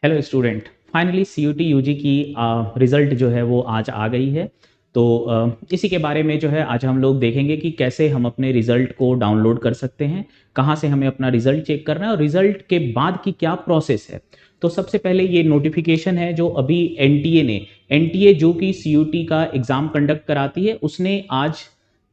Hello student. Finally CUET UG की result जो है वो आज आ गई है। तो इसी के बारे में जो है आज हम लोग देखेंगे कि कैसे हम अपने रिज़ल्ट को डाउनलोड कर सकते हैं, कहाँ से हमें अपना रिज़ल्ट चेक करना है और रिज़ल्ट के बाद की क्या प्रोसेस है। तो सबसे पहले ये नोटिफिकेशन है जो अभी एनटीए जो कि सीयूटी का एग्ज़ाम कंडक्ट कराती है, उसने आज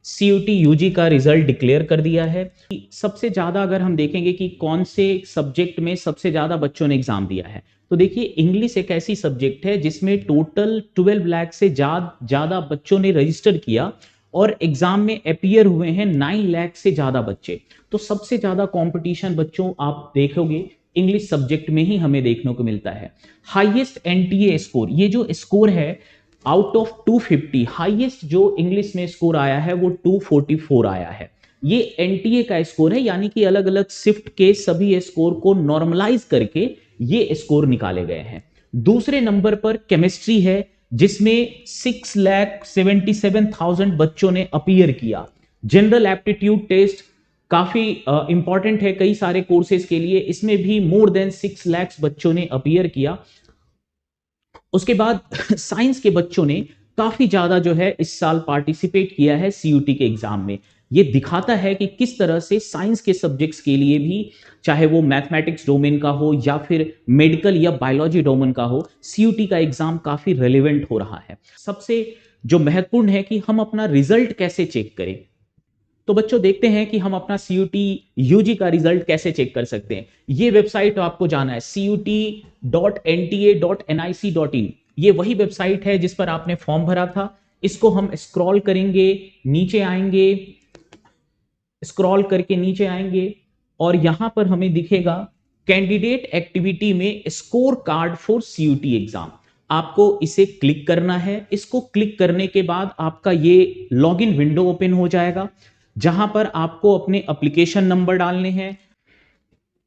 सीयूटी यूजी का रिज़ल्ट डिक्लेयर कर दिया है। सबसे ज़्यादा अगर हम देखेंगे कि कौन से सब्जेक्ट में सबसे ज़्यादा बच्चों ने एग्ज़ाम दिया है, तो देखिए इंग्लिश एक ऐसी सब्जेक्ट है जिसमें टोटल 12 लाख से ज़्यादा बच्चों ने रजिस्टर किया और एग्ज़ाम में अपीयर हुए हैं 9 लाख से ज़्यादा बच्चे। तो सबसे ज़्यादा कंपटीशन बच्चों आप देखोगे इंग्लिश सब्जेक्ट में ही हमें देखने को मिलता है। हाईएस्ट एनटीए स्कोर, ये जो स्कोर है आउट ऑफ 250, हाईएस्ट जो इंग्लिश में स्कोर आया है वो 244 आया है। ये एनटीए का स्कोर है, यानी कि अलग अलग शिफ्ट के सभी स्कोर को नॉर्मलाइज करके ये स्कोर निकाले गए हैं। दूसरे नंबर पर केमिस्ट्री है जिसमें 6,77,000 बच्चों ने अपीयर किया। जनरल एप्टीट्यूड टेस्ट काफी इंपॉर्टेंट है कई सारे कोर्सेज के लिए, इसमें भी मोर देन 6 लाख बच्चों ने अपीयर किया। उसके बाद साइंस के बच्चों ने काफी ज्यादा जो है इस साल पार्टिसिपेट किया है सीयूटी के एग्जाम में। ये दिखाता है कि किस तरह से साइंस के सब्जेक्ट्स के लिए भी, चाहे वो मैथमेटिक्स डोमेन का हो या फिर मेडिकल या बायोलॉजी डोमेन का हो, सीयूटी का एग्जाम काफी रेलेवेंट हो रहा है। सबसे जो महत्वपूर्ण है कि हम अपना रिजल्ट कैसे चेक करें। तो बच्चों देखते हैं कि हम अपना सीयूटी यूजी का रिजल्ट कैसे चेक कर सकते हैं। ये वेबसाइट आपको जाना है CUT.NTA.nic.in। ये वही वेबसाइट है जिस पर आपने फॉर्म भरा था। इसको हम स्क्रॉल करेंगे, नीचे आएंगे, स्क्रॉल करके नीचे आएंगे और यहां पर हमें दिखेगा कैंडिडेट एक्टिविटी में score card for CUET exam. आपको इसे क्लिक करना है। इसको क्लिक करने के बाद आपका ये लॉगिन विंडो ओपन हो जाएगा जहां पर आपको अपने एप्लीकेशन नंबर डालने हैं।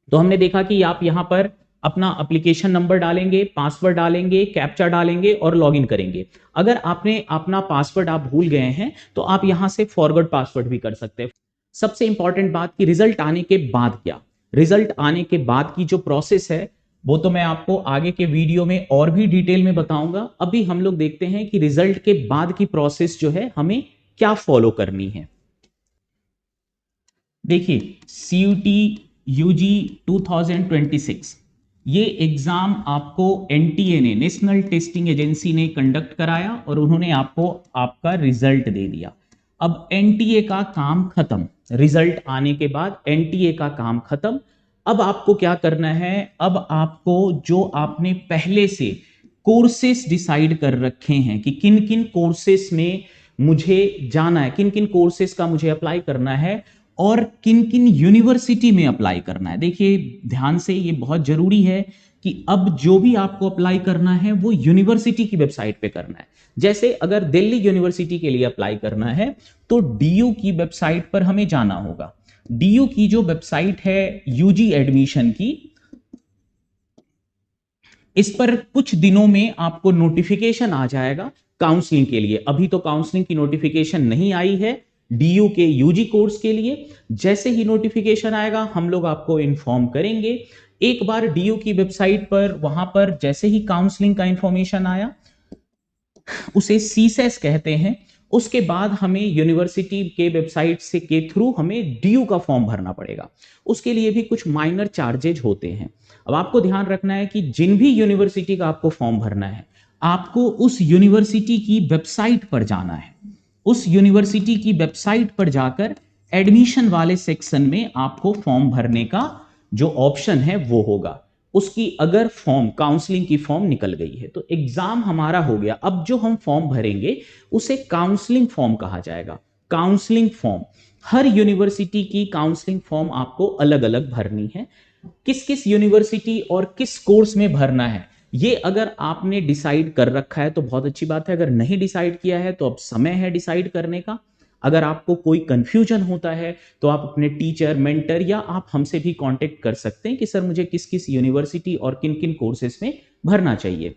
तो हमने देखा कि आप यहां पर अपना एप्लीकेशन नंबर डालेंगे, पासवर्ड डालेंगे, कैप्चा डालेंगे और लॉगिन करेंगे। अगर आपने अपना पासवर्ड आप भूल गए हैं तो आप यहां से फॉरवर्ड पासवर्ड भी कर सकते हैं। सबसे इंपॉर्टेंट बात कि रिजल्ट आने के बाद क्या, रिजल्ट आने के बाद की जो प्रोसेस है वो तो मैं आपको आगे के वीडियो में और भी डिटेल में बताऊंगा। अभी हम लोग देखते हैं कि रिजल्ट के बाद की प्रोसेस जो है हमें क्या फॉलो करनी है। देखिए सीयूटी यूजी 2026 ये एग्जाम आपको एनटीए ने, नेशनल टेस्टिंग एजेंसी ने कंडक्ट कराया और उन्होंने आपको आपका रिजल्ट दे दिया। अब एनटीए का काम खत्म, रिजल्ट आने के बाद एनटीए का काम खत्म। अब आपको क्या करना है, अब आपको जो आपने पहले से कोर्सेस डिसाइड कर रखे हैं कि किन किन कोर्सेस में मुझे जाना है, किन किन कोर्सेस का मुझे अप्लाई करना है और किन किन यूनिवर्सिटी में अप्लाई करना है। देखिए ध्यान से, ये बहुत जरूरी है कि अब जो भी आपको अप्लाई करना है वो यूनिवर्सिटी की वेबसाइट पे करना है। जैसे अगर दिल्ली यूनिवर्सिटी के लिए अप्लाई करना है तो डीयू की वेबसाइट पर हमें जाना होगा। डीयू की जो वेबसाइट है यूजी एडमिशन की, इस पर कुछ दिनों में आपको नोटिफिकेशन आ जाएगा काउंसलिंग के लिए। अभी तो काउंसलिंग की नोटिफिकेशन नहीं आई है डीयू के यूजी कोर्स के लिए। जैसे ही नोटिफिकेशन आएगा हम लोग आपको इन्फॉर्म करेंगे। एक बार डीयू की वेबसाइट पर, वहां पर जैसे ही काउंसलिंग का इंफॉर्मेशन आया, उसे सीसेस कहते हैं, उसके बाद हमें यूनिवर्सिटी के वेबसाइट से के थ्रू हमें डीयू का फॉर्म भरना पड़ेगा। उसके लिए भी कुछ माइनर चार्जेज होते हैं। अब आपको ध्यान रखना है कि जिन भी यूनिवर्सिटी का आपको फॉर्म भरना है, आपको उस यूनिवर्सिटी की वेबसाइट पर जाना है। उस यूनिवर्सिटी की वेबसाइट पर जाकर एडमिशन वाले सेक्शन में आपको फॉर्म भरने का जो ऑप्शन है वो होगा। उसकी अगर फॉर्म, काउंसलिंग की फॉर्म निकल गई है तो एग्जाम हमारा हो गया। अब जो हम फॉर्म भरेंगे उसे काउंसलिंग फॉर्म कहा जाएगा। काउंसलिंग फॉर्म, हर यूनिवर्सिटी की काउंसलिंग फॉर्म आपको अलग अलग भरनी है। किस किस यूनिवर्सिटी और किस कोर्स में भरना है ये अगर आपने डिसाइड कर रखा है तो बहुत अच्छी बात है। अगर नहीं डिसाइड किया है तो अब समय है डिसाइड करने का। अगर आपको कोई कंफ्यूजन होता है तो आप अपने टीचर, मेंटर या आप हमसे भी कांटेक्ट कर सकते हैं कि सर मुझे किस किस यूनिवर्सिटी और किन किन कोर्सेस में भरना चाहिए।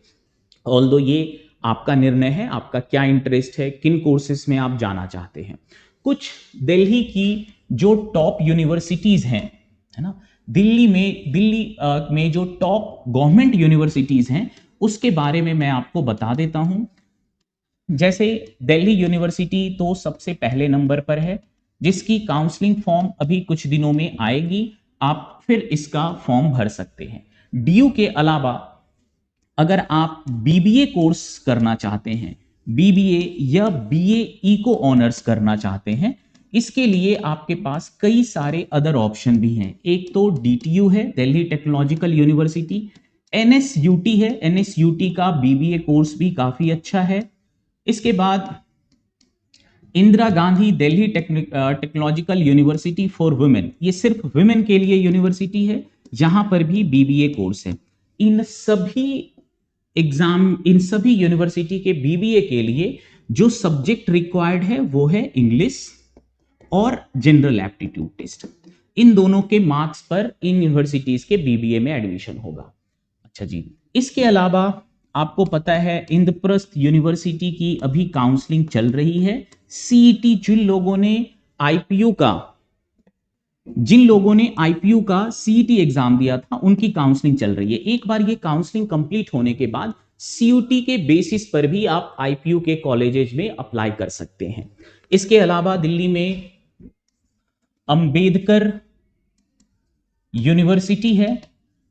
ऑल्दो ये आपका निर्णय है, आपका क्या इंटरेस्ट है, किन कोर्सेस में आप जाना चाहते हैं। कुछ दिल्ली की जो टॉप यूनिवर्सिटीज हैं, है ना, दिल्ली में जो टॉप गवर्नमेंट यूनिवर्सिटीज हैं उसके बारे में मैं आपको बता देता हूं। जैसे दिल्ली यूनिवर्सिटी तो सबसे पहले नंबर पर है, जिसकी काउंसलिंग फॉर्म अभी कुछ दिनों में आएगी, आप फिर इसका फॉर्म भर सकते हैं। डीयू के अलावा अगर आप बीबीए कोर्स करना चाहते हैं, बीबीए या बीए इको ऑनर्स करना चाहते हैं, इसके लिए आपके पास कई सारे अदर ऑप्शन भी हैं। एक तो डीटीयू है, दिल्ली टेक्नोलॉजिकल यूनिवर्सिटी, एनएसयूटी है, एनएसयूटी का बीबीए कोर्स भी काफी अच्छा है। इसके बाद Indira Gandhi Delhi technological university for women, ये सिर्फ वुमेन के लिए यूनिवर्सिटी है, यहां पर भी बीबीए कोर्स है। इन सभी यूनिवर्सिटी के बीबीए के लिए जो सब्जेक्ट रिक्वायर्ड है वो है इंग्लिश और जनरल एप्टीट्यूड टेस्ट। इन दोनों के मार्क्स पर इन यूनिवर्सिटीज के बीबीए में एडमिशन होगा। अच्छा जी, इसके अलावा आपको पता है इंद्रप्रस्थ यूनिवर्सिटी की अभी काउंसलिंग चल रही है। सीईटी जिन लोगों ने आईपीयू का सीईटी एग्जाम दिया था उनकी काउंसलिंग चल रही है। एक बार ये काउंसलिंग कंप्लीट होने के बाद सीयूटी के बेसिस पर भी आप आईपीयू के कॉलेजेस में अप्लाई कर सकते हैं। इसके अलावा दिल्ली में अंबेडकर यूनिवर्सिटी है,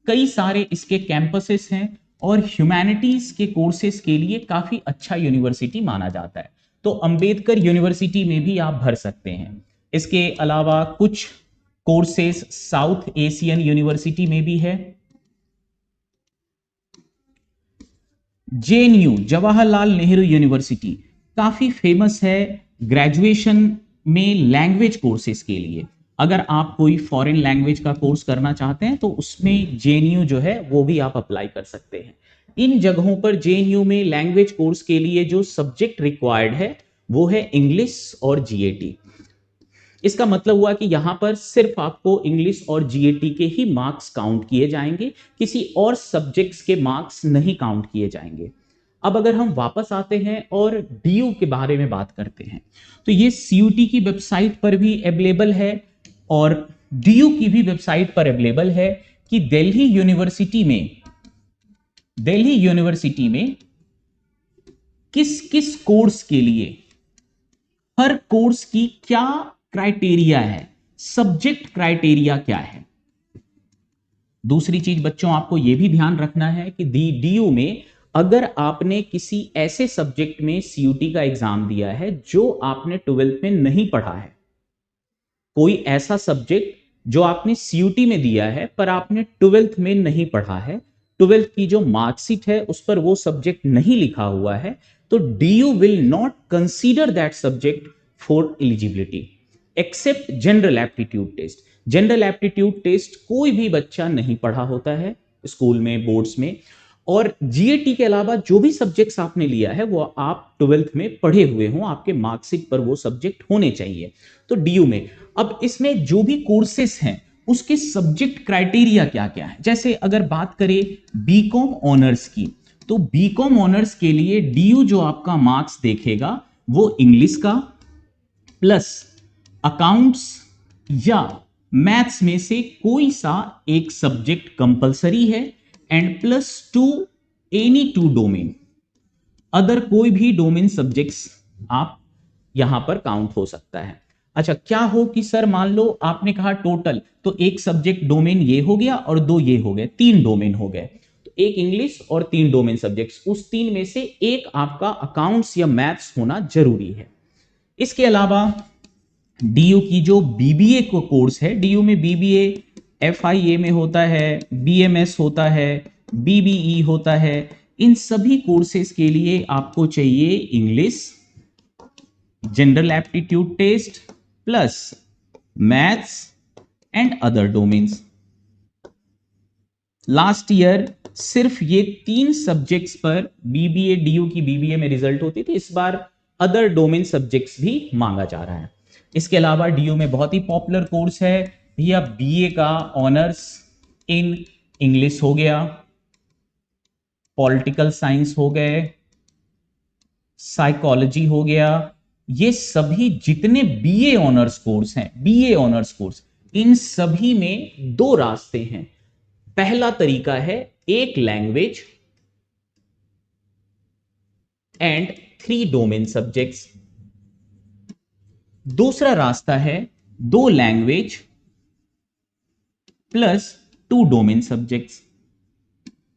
कई सारे इसके कैंपसेस हैं और ह्यूमैनिटीज के कोर्सेज के लिए काफी अच्छा यूनिवर्सिटी माना जाता है, तो अंबेडकर यूनिवर्सिटी में भी आप भर सकते हैं। इसके अलावा कुछ कोर्सेज साउथ एशियन यूनिवर्सिटी में भी है। जेएनयू जवाहरलाल नेहरू यूनिवर्सिटी काफी फेमस है ग्रेजुएशन में लैंग्वेज कोर्सेज के लिए। अगर आप कोई फॉरेन लैंग्वेज का कोर्स करना चाहते हैं तो उसमें जेएनयू जो है वो भी आप अप्लाई कर सकते हैं। इन जगहों पर जेएनयू में लैंग्वेज कोर्स के लिए जो सब्जेक्ट रिक्वायर्ड है वो है इंग्लिश और जीएटी। इसका मतलब हुआ कि यहां पर सिर्फ आपको इंग्लिश और जीएटी के ही मार्क्स काउंट किए जाएंगे, किसी और सब्जेक्ट्स के मार्क्स नहीं काउंट किए जाएंगे। अब अगर हम वापस आते हैं और डीयू के बारे में बात करते हैं, तो ये सीयूटी की वेबसाइट पर भी अवेलेबल है और डीयू की भी वेबसाइट पर अवेलेबल है कि दिल्ली यूनिवर्सिटी में किस किस कोर्स के लिए हर कोर्स की क्या क्राइटेरिया है, सब्जेक्ट क्राइटेरिया क्या है। दूसरी चीज बच्चों आपको यह भी ध्यान रखना है कि डीयू में अगर आपने किसी ऐसे सब्जेक्ट में सीयूटी का एग्जाम दिया है जो आपने 12th में नहीं पढ़ा है, कोई ऐसा सब्जेक्ट जो आपने सीयूटी में दिया है पर आपने 12th में नहीं पढ़ा है, 12th की जो मार्कशीट है उस पर वो सब्जेक्ट नहीं लिखा हुआ है, तो DU will not consider that subject for eligibility except general aptitude test. General aptitude test कोई भी बच्चा नहीं पढ़ा होता है स्कूल में, बोर्ड्स में, और जीएटी के अलावा जो भी सब्जेक्ट्स आपने लिया है वो आप 12th में पढ़े हुए हो, आपके मार्कशीट पर वो सब्जेक्ट होने चाहिए। तो डीयू में अब इसमें जो भी कोर्सेस हैं उसके सब्जेक्ट क्राइटेरिया क्या क्या है। जैसे अगर बात करें बीकॉम ऑनर्स की, तो बीकॉम ऑनर्स के लिए डीयू जो आपका मार्क्स देखेगा वो इंग्लिश का प्लस अकाउंट्स या मैथ्स में से कोई सा एक सब्जेक्ट कंपलसरी है and plus 2 any 2 domain, other कोई भी डोमेन सब्जेक्ट्स आप यहां पर काउंट हो सकता है। अच्छा, क्या हो कि सर मान लो आपने कहा टोटल, तो एक सब्जेक्ट डोमेन ये हो गया और 2 ये हो गए, 3 डोमेन हो गए, तो एक इंग्लिश और 3 डोमेन सब्जेक्ट्स, उस 3 में से एक आपका अकाउंट्स या मैथ्स होना जरूरी है। इसके अलावा डीयू की जो बीबीए को कोर्स है, डीयू में बीबीए एफआईए में होता है, बीएमएस होता है, बीबीई होता है, इन सभी कोर्सेज के लिए आपको चाहिए English, general aptitude test plus maths and other domains. Last year सिर्फ ये 3 सब्जेक्ट्स पर बीबीए, डीयू की बीबीए में रिजल्ट होती थी, इस बार अदर डोमेन सब्जेक्ट्स भी मांगा जा रहा है। इसके अलावा डीयू में बहुत ही पॉपुलर कोर्स है भैया बीए का ऑनर्स इन इंग्लिश हो गया, पॉलिटिकल साइंस हो गए, साइकोलॉजी हो गया, ये सभी जितने बीए ऑनर्स कोर्स हैं, बीए ऑनर्स कोर्स इन सभी में दो रास्ते हैं। पहला तरीका है एक लैंग्वेज एंड 3 डोमेन सब्जेक्ट्स। दूसरा रास्ता है 2 लैंग्वेज प्लस 2 डोमेन सब्जेक्ट्स।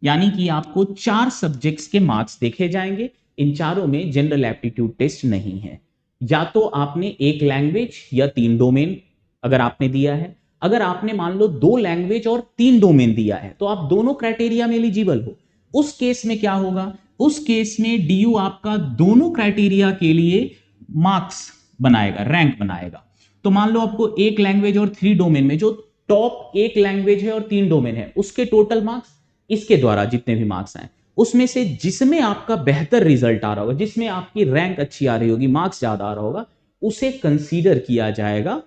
यानी कि आपको 4 सब्जेक्ट्स के मार्क्स देखे जाएंगे। इन चारों में जनरल एप्टीट्यूड टेस्ट नहीं है। या तो आपने एक लैंग्वेज या 3 डोमेन अगर आपने दिया है। अगर आपने मान लो 2 लैंग्वेज और 3 डोमेन दिया है तो आप दोनों क्राइटेरिया में एलिजिबल हो। उस केस में क्या होगा, उस केस में डीयू आपका दोनों क्राइटेरिया के लिए मार्क्स बनाएगा, रैंक बनाएगा। तो मान लो आपको एक लैंग्वेज और 3 डोमेन में जो टॉप एक लैंग्वेज है और 3 डोमेन है उसके टोटल मार्क्स, इसके द्वारा जितने भी मार्क्स आए उसमें से जिसमें आपका बेहतर रिजल्ट आ रहा होगा, जिसमें आपकी रैंक अच्छी आ रही होगी, मार्क्स ज्यादा आ रहा होगा, उसे कंसीडर किया जाएगा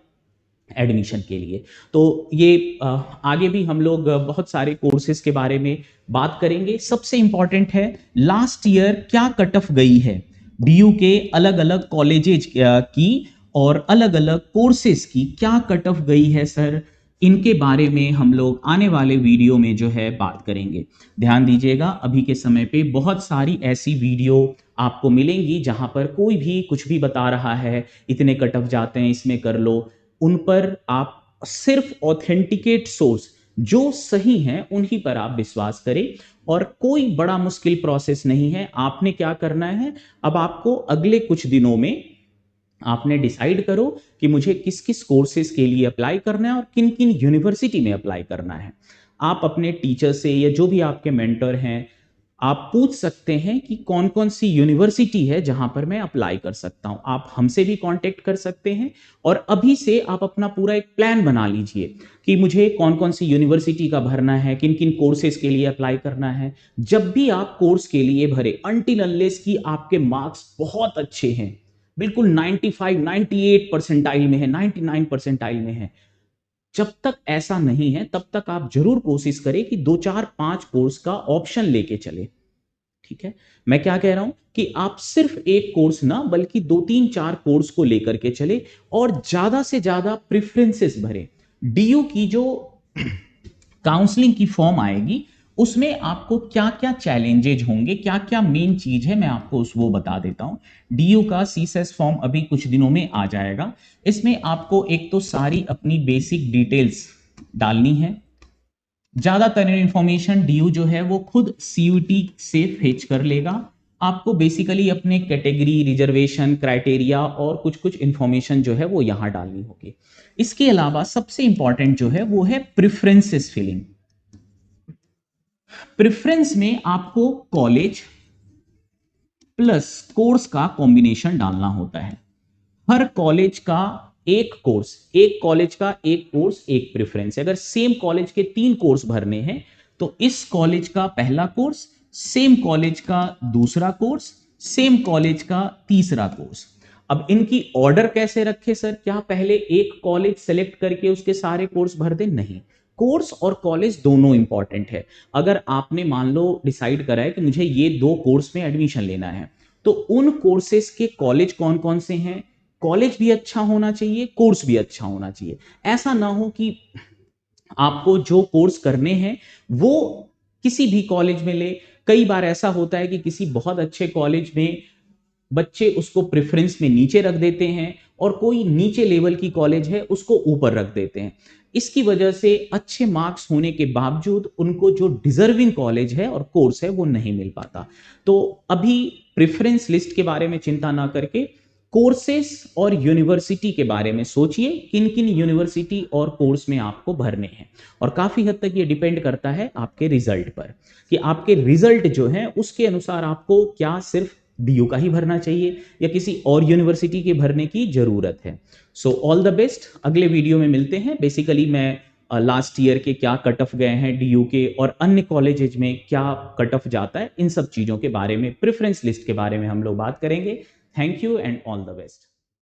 एडमिशन के लिए। तो ये आगे भी हम लोग बहुत सारे कोर्सेज के बारे में बात करेंगे। सबसे इंपॉर्टेंट है लास्ट ईयर क्या कट ऑफ गई है डीयू के अलग अलग कॉलेजेज की और अलग अलग कोर्सेज की क्या कट ऑफ गई है सर, इनके बारे में हम लोग आने वाले वीडियो में जो है बात करेंगे। ध्यान दीजिएगा, अभी के समय पे बहुत सारी ऐसी वीडियो आपको मिलेंगी जहां पर कोई भी कुछ भी बता रहा है, इतने कट ऑफ जाते हैं, इसमें कर लो। उन पर आप सिर्फ ऑथेंटिकेट सोर्स जो सही हैं उन्हीं पर आप विश्वास करें। और कोई बड़ा मुश्किल प्रोसेस नहीं है। आपने क्या करना है, अब आपको अगले कुछ दिनों में आपने डिसाइड करो कि मुझे किस किस कोर्सेज के लिए अप्लाई करना है और किन किन यूनिवर्सिटी में अप्लाई करना है। आप अपने टीचर से या जो भी आपके मेंटर हैं आप पूछ सकते हैं कि कौन कौन सी यूनिवर्सिटी है जहां पर मैं अप्लाई कर सकता हूं। आप हमसे भी कांटेक्ट कर सकते हैं और अभी से आप अपना पूरा एक प्लान बना लीजिए कि मुझे कौन कौन सी यूनिवर्सिटी का भरना है, किन किन कोर्सेज के लिए अप्लाई करना है। जब भी आप कोर्स के लिए भरे, अनटिल अनलेस कि आपके मार्क्स बहुत अच्छे हैं, बिल्कुल 95 98 परसेंटाइल में है, 99 परसेंटाइल में है, जब तक ऐसा नहीं है तब तक आप जरूर कोशिश करें कि 2 4 5 कोर्स का ऑप्शन लेके चले। ठीक है, मैं क्या कह रहा हूं कि आप सिर्फ एक कोर्स ना बल्कि 2 3 4 कोर्स को लेकर के चले और ज्यादा से ज्यादा प्रेफरेंसेस भरे। डीयू की जो काउंसलिंग की फॉर्म आएगी उसमें आपको क्या क्या चैलेंजेज होंगे, क्या क्या मेन चीज है, मैं आपको वो बता देता हूं। डीयू का सीसेस फॉर्म अभी कुछ दिनों में आ जाएगा। इसमें आपको एक तो सारी अपनी बेसिक डिटेल्स डालनी है। ज्यादातर इंफॉर्मेशन डीयू जो है वो खुद सीयूटी से फेच कर लेगा। आपको बेसिकली अपने कैटेगरी, रिजर्वेशन, क्राइटेरिया और कुछ कुछ इंफॉर्मेशन जो है वो यहां डालनी होगी। इसके अलावा सबसे इंपॉर्टेंट जो है वो है प्रेफरेंसेस फिलिंग। प्रेफरेंस में आपको कॉलेज प्लस कोर्स का कॉम्बिनेशन डालना होता है। हर कॉलेज का एक कोर्स, एक कॉलेज का एक कोर्स एक प्रेफरेंस है। अगर सेम कॉलेज के 3 कोर्स भरने हैं तो इस कॉलेज का पहला कोर्स, सेम कॉलेज का दूसरा कोर्स, सेम कॉलेज का तीसरा कोर्स। अब इनकी ऑर्डर कैसे रखे सर, क्या पहले एक कॉलेज सेलेक्ट करके उसके सारे कोर्स भर दें? नहीं, कोर्स और कॉलेज दोनों इंपॉर्टेंट है। अगर आपने मान लो डिसाइड करा है कि मुझे ये 2 कोर्स में एडमिशन लेना है तो उन कोर्सेज के कॉलेज कौन कौन से हैं, कॉलेज भी अच्छा होना चाहिए, कोर्स भी अच्छा होना चाहिए। ऐसा ना हो कि आपको जो कोर्स करने हैं वो किसी भी कॉलेज में ले। कई बार ऐसा होता है कि किसी बहुत अच्छे कॉलेज में बच्चे उसको प्रेफरेंस में नीचे रख देते हैं और कोई नीचे लेवल की कॉलेज है उसको ऊपर रख देते हैं। इसकी वजह से अच्छे मार्क्स होने के बावजूद उनको जो डिजर्विंग कॉलेज है और कोर्स है वो नहीं मिल पाता। तो अभी प्रेफरेंस लिस्ट के बारे में चिंता ना करके कोर्सेस और यूनिवर्सिटी के बारे में सोचिए, किन किन यूनिवर्सिटी और कोर्स में आपको भरने हैं। और काफी हद तक ये डिपेंड करता है आपके रिजल्ट पर कि आपके रिजल्ट जो है उसके अनुसार आपको क्या सिर्फ डीयू का ही भरना चाहिए या किसी और यूनिवर्सिटी के भरने की जरूरत है। सो ऑल द बेस्ट, अगले वीडियो में मिलते हैं। बेसिकली मैं लास्ट ईयर के क्या कट ऑफ गए हैं डीयू के और अन्य कॉलेजेज में क्या कट ऑफ जाता है, इन सब चीजों के बारे में, प्रेफरेंस लिस्ट के बारे में हम लोग बात करेंगे। Thank you and all the best.